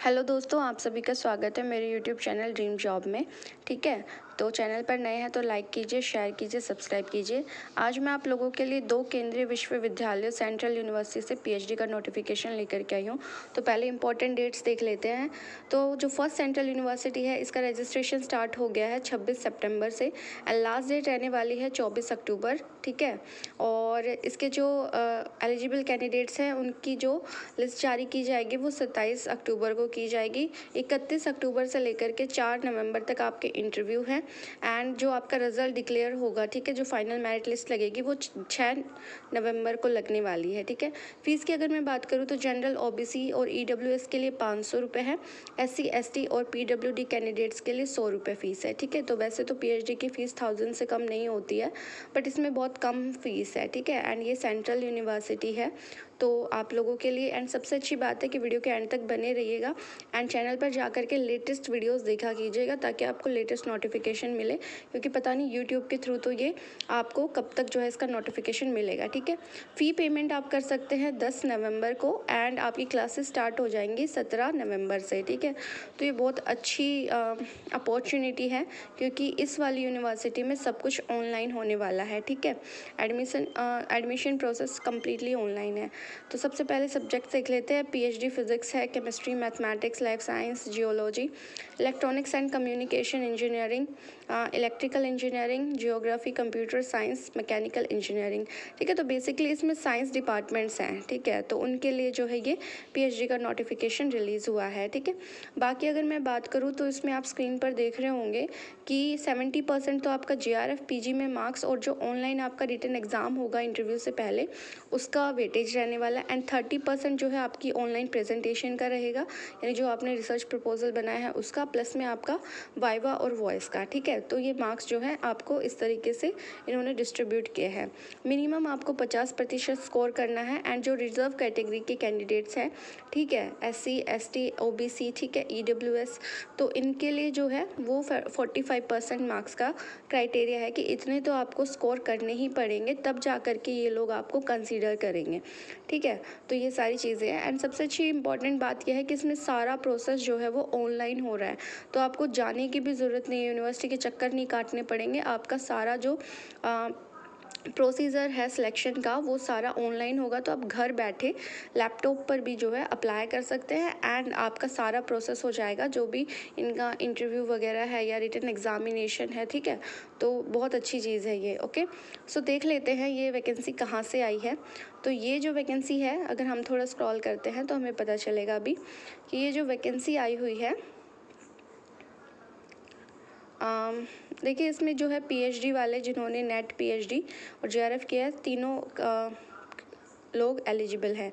Hello दोस्तों, आप सभी का स्वागत है मेरे यूट्यूब चैनल ड्रीम जॉब में। ठीक है, तो चैनल पर नए हैं तो लाइक कीजिए, शेयर कीजिए, सब्सक्राइब कीजिए। आज मैं आप लोगों के लिए 2 केंद्रीय विश्वविद्यालयों सेंट्रल यूनिवर्सिटी से पीएचडी का नोटिफिकेशन लेकर के आई हूँ। तो पहले इंपॉर्टेंट डेट्स देख लेते हैं। तो जो फर्स्ट सेंट्रल यूनिवर्सिटी है, इसका रजिस्ट्रेशन स्टार्ट हो गया है 26 सितंबर से एंड लास्ट डेट रहने वाली है 24 अक्टूबर। ठीक है, और इसके जो एलिजिबल कैंडिडेट्स हैं उनकी जो लिस्ट जारी की जाएगी वो 27 अक्टूबर को की जाएगी। 31 अक्टूबर से लेकर के 4 नवंबर तक आपके इंटरव्यू हैं एंड जो आपका रिजल्ट डिक्लेयर होगा, ठीक है, जो फाइनल मेरिट लिस्ट लगेगी वो 6 नवंबर को लगने वाली है। ठीक है, फीस की अगर मैं बात करूँ तो जनरल, ओबीसी और ईडब्ल्यूएस के लिए 500 रुपये है। एससी, एसटी और पीडब्ल्यूडी कैंडिडेट्स के लिए 100 रुपये फ़ीस है। ठीक है, तो वैसे तो पीएचडी की फ़ीस 1000 से कम नहीं होती है, बट इसमें बहुत कम फीस है। ठीक है, एंड ये सेंट्रल यूनिवर्सिटी है तो आप लोगों के लिए। एंड सबसे अच्छी बात है कि वीडियो के एंड तक बने रहिएगा एंड चैनल पर जाकर के लेटेस्ट वीडियोस देखा कीजिएगा ताकि आपको लेटेस्ट नोटिफिकेशन मिले, क्योंकि पता नहीं यूट्यूब के थ्रू तो ये आपको कब तक जो है इसका नोटिफिकेशन मिलेगा। ठीक है, फ़ी पेमेंट आप कर सकते हैं 10 नवंबर को एंड आपकी क्लासेस स्टार्ट हो जाएंगी 17 नवंबर से। ठीक है, तो ये बहुत अच्छी अपॉर्चुनिटी है क्योंकि इस वाली यूनिवर्सिटी में सब कुछ ऑनलाइन होने वाला है। ठीक है, एडमिशन प्रोसेस कम्प्लीटली ऑनलाइन है। तो सबसे पहले सब्जेक्ट देख लेते हैं। पीएचडी फिजिक्स है, chemistry, mathematics, life science, geology, electronics and communication engineering, electrical engineering, geography, computer science, mechanical engineering. ठीक है, तो बेसिकली इसमें साइंस डिपार्टमेंट्स हैं। ठीक है, तो उनके लिए जो है ये पीएचडी का नोटिफिकेशन रिलीज़ हुआ है। ठीक है, बाकी अगर मैं बात करूँ तो इसमें आप स्क्रीन पर देख रहे होंगे कि 70% तो आपका जेआरएफ पीजी में मार्क्स और जो ऑनलाइन आपका रिटन एग्ज़ाम होगा इंटरव्यू से पहले उसका वेटेज रहने वाला है एंड 30% जो है आपकी ऑनलाइन प्रेजेंटेशन का रहेगा, यानी जो आपने रिसर्च प्रपोजल बनाया है उसका, प्लस में आपका वाइवा और वॉइस का। ठीक है, तो ये मार्क्स जो है आपको इस तरीके से इन्होंने डिस्ट्रीब्यूट किए हैं। मिनिमम आपको 50% स्कोर करना है एंड जो रिजर्व कैटेगरी के कैंडिडेट्स हैं, ठीक है, एससी, एसटी, ओबीसी, ठीक है, ईडब्ल्यूएस, तो इनके लिए जो है वो 45% मार्क्स का क्राइटेरिया है कि इतने तो आपको स्कोर करने ही पड़ेंगे, तब जा कर के ये लोग आपको कंसीडर करेंगे। ठीक है, तो ये सारी चीज़ें हैं एंड सबसे अच्छी इंपॉर्टेंट बात यह है कि इसमें सारा प्रोसेस जो है वो ऑनलाइन हो रहा है, तो आपको जाने की भी ज़रूरत नहीं है, यूनिवर्सिटी के चक्कर नहीं काटने पड़ेंगे। आपका सारा जो प्रोसीजर है सिलेक्शन का वो सारा ऑनलाइन होगा, तो आप घर बैठे लैपटॉप पर भी जो है अप्लाई कर सकते हैं एंड आपका सारा प्रोसेस हो जाएगा, जो भी इनका इंटरव्यू वगैरह है या रिटन एग्जामिनेशन है। ठीक है, तो बहुत अच्छी चीज़ है ये। ओके, सो देख लेते हैं ये वैकेंसी कहाँ से आई है। तो ये जो वैकेंसी है, अगर हम थोड़ा स्क्रॉल करते हैं तो हमें पता चलेगा अभी कि ये जो वैकेंसी आई हुई है, देखिए इसमें जो है पीएचडी वाले जिन्होंने नेट पीएचडी और जेआरएफ किया है, तीनों लोग एलिजिबल हैं।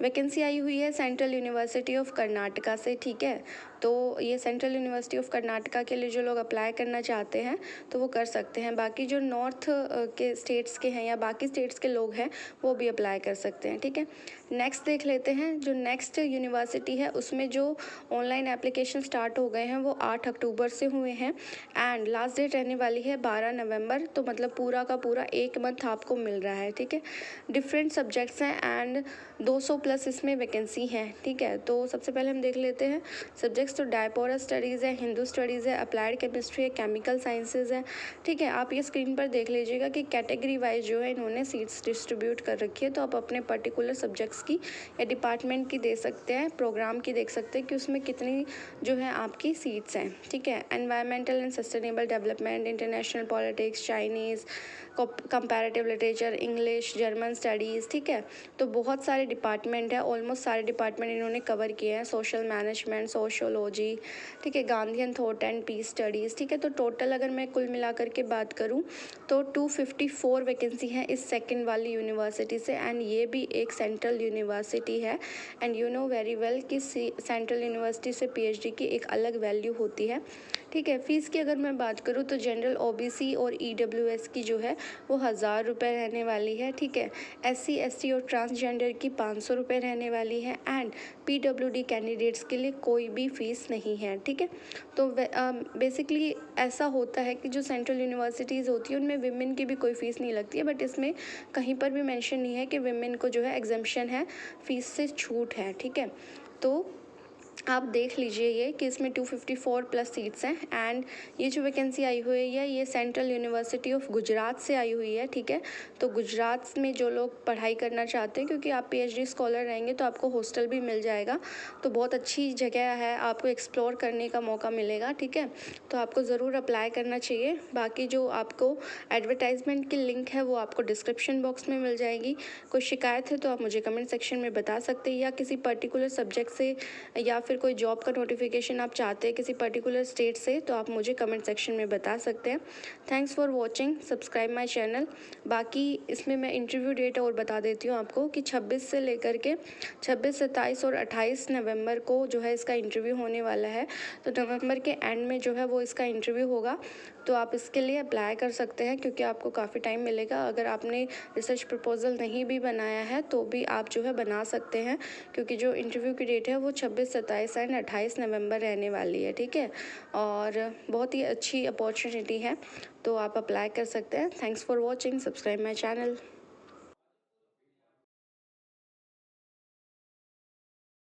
वैकेंसी आई हुई है सेंट्रल यूनिवर्सिटी ऑफ कर्नाटका से। ठीक है, तो ये सेंट्रल यूनिवर्सिटी ऑफ कर्नाटका के लिए जो लोग अप्लाई करना चाहते हैं तो वो कर सकते हैं। बाकी जो नॉर्थ के स्टेट्स के हैं या बाकी स्टेट्स के लोग हैं वो भी अप्लाई कर सकते हैं। ठीक है, नेक्स्ट देख लेते हैं। जो नेक्स्ट यूनिवर्सिटी है उसमें जो ऑनलाइन एप्लीकेशन स्टार्ट हो गए हैं वो 8 अक्टूबर से हुए हैं एंड लास्ट डेट रहने वाली है 12 नवंबर, तो मतलब पूरा का पूरा 1 मंथ आपको मिल रहा है। ठीक है, डिफरेंट सब्जेक्ट्स हैं एंड 200 प्लस इसमें वैकेंसी है। ठीक है, तो सबसे पहले हम देख लेते हैं सब्जेक्ट्स। तो डायपोरस स्टडीज़ है, हिंदू स्टडीज़ है, अप्लाइड केमिस्ट्री है, केमिकल साइंसेज है। ठीक है, आप ये स्क्रीन पर देख लीजिएगा कि कैटेगरी वाइज जो है इन्होंने सीट्स डिस्ट्रीब्यूट कर रखी है, तो आप अपने पर्टिकुलर सब्जेक्ट्स की या डिपार्टमेंट की दे सकते हैं, प्रोग्राम की देख सकते हैं कि उसमें कितनी जो है आपकी सीट्स हैं। ठीक है, environmental and sustainable development, international politics, Chinese, comparative literature, English, German studies. ठीक है, तो बहुत सारे डिपार्टमेंट है, ऑलमोस्ट सारे डिपार्टमेंट इन्होंने कवर किए हैं, सोशल मैनेजमेंट, सोशियोलॉजी, ठीक है, Gandhian thought and peace studies. ठीक है, तो टोटल अगर मैं कुल मिलाकर के बात करूं तो 254 वैकेंसी है इस सेकंड वाली यूनिवर्सिटी से एंड ये भी एक सेंट्रल यूनिवर्सिटी है and you know very well कि सेंट्रल यूनिवर्सिटी से पीएचडी की एक अलग वैल्यू होती है। ठीक है, फ़ीस की अगर मैं बात करूँ तो जनरल, ओबीसी और ईडब्ल्यूएस की जो है वो 1000 रुपये रहने वाली है। ठीक है, एससी, एसटी और ट्रांसजेंडर की 500 रुपये रहने वाली है एंड पीडब्ल्यूडी कैंडिडेट्स के लिए कोई भी फ़ीस नहीं है। ठीक है, तो बेसिकली ऐसा होता है कि जो सेंट्रल यूनिवर्सिटीज़ होती है उनमें विमेन की भी कोई फ़ीस नहीं लगती है, बट इसमें कहीं पर भी मेंशन नहीं है कि विमेन को जो है एग्जम्पशन है, फ़ीस से छूट है। ठीक है, तो आप देख लीजिए ये कि इसमें 254 प्लस सीट्स हैं। एंड ये जो वैकेंसी आई हुई है ये सेंट्रल यूनिवर्सिटी ऑफ गुजरात से आई हुई है, ठीक है। तो गुजरात में जो लोग पढ़ाई करना चाहते हैं, क्योंकि आप पीएचडी स्कॉलर रहेंगे तो आपको हॉस्टल भी मिल जाएगा, तो बहुत अच्छी जगह है, आपको एक्सप्लोर करने का मौका मिलेगा, ठीक है। तो आपको ज़रूर अप्लाई करना चाहिए। बाकी जो आपको एडवर्टाइजमेंट की लिंक है वो आपको डिस्क्रिप्शन बॉक्स में मिल जाएगी। कोई शिकायत है तो आप मुझे कमेंट सेक्शन में बता सकते हैं, या किसी पर्टिकुलर सब्जेक्ट से या फिर कोई जॉब का नोटिफिकेशन आप चाहते हैं किसी पर्टिकुलर स्टेट से, तो आप मुझे कमेंट सेक्शन में बता सकते हैं। Thanks for watching, subscribe my channel. बाकी इसमें मैं इंटरव्यू डेट और बता देती हूँ आपको कि 26 से लेकर के 26, 27 और 28 नवंबर को जो है इसका इंटरव्यू होने वाला है। तो नवंबर के एंड में जो है वो इसका इंटरव्यू होगा, तो आप इसके लिए अप्लाई कर सकते हैं, क्योंकि आपको काफ़ी टाइम मिलेगा। अगर आपने रिसर्च प्रपोजल नहीं भी बनाया है तो भी आप जो है बना सकते हैं, क्योंकि जो इंटरव्यू की डेट है वो 26, 27 एंड 28 नवंबर रहने वाली है, ठीक है। और बहुत ही अच्छी अपॉर्चुनिटी है, तो आप अप्लाई कर सकते हैं। Thanks for watching, subscribe my channel.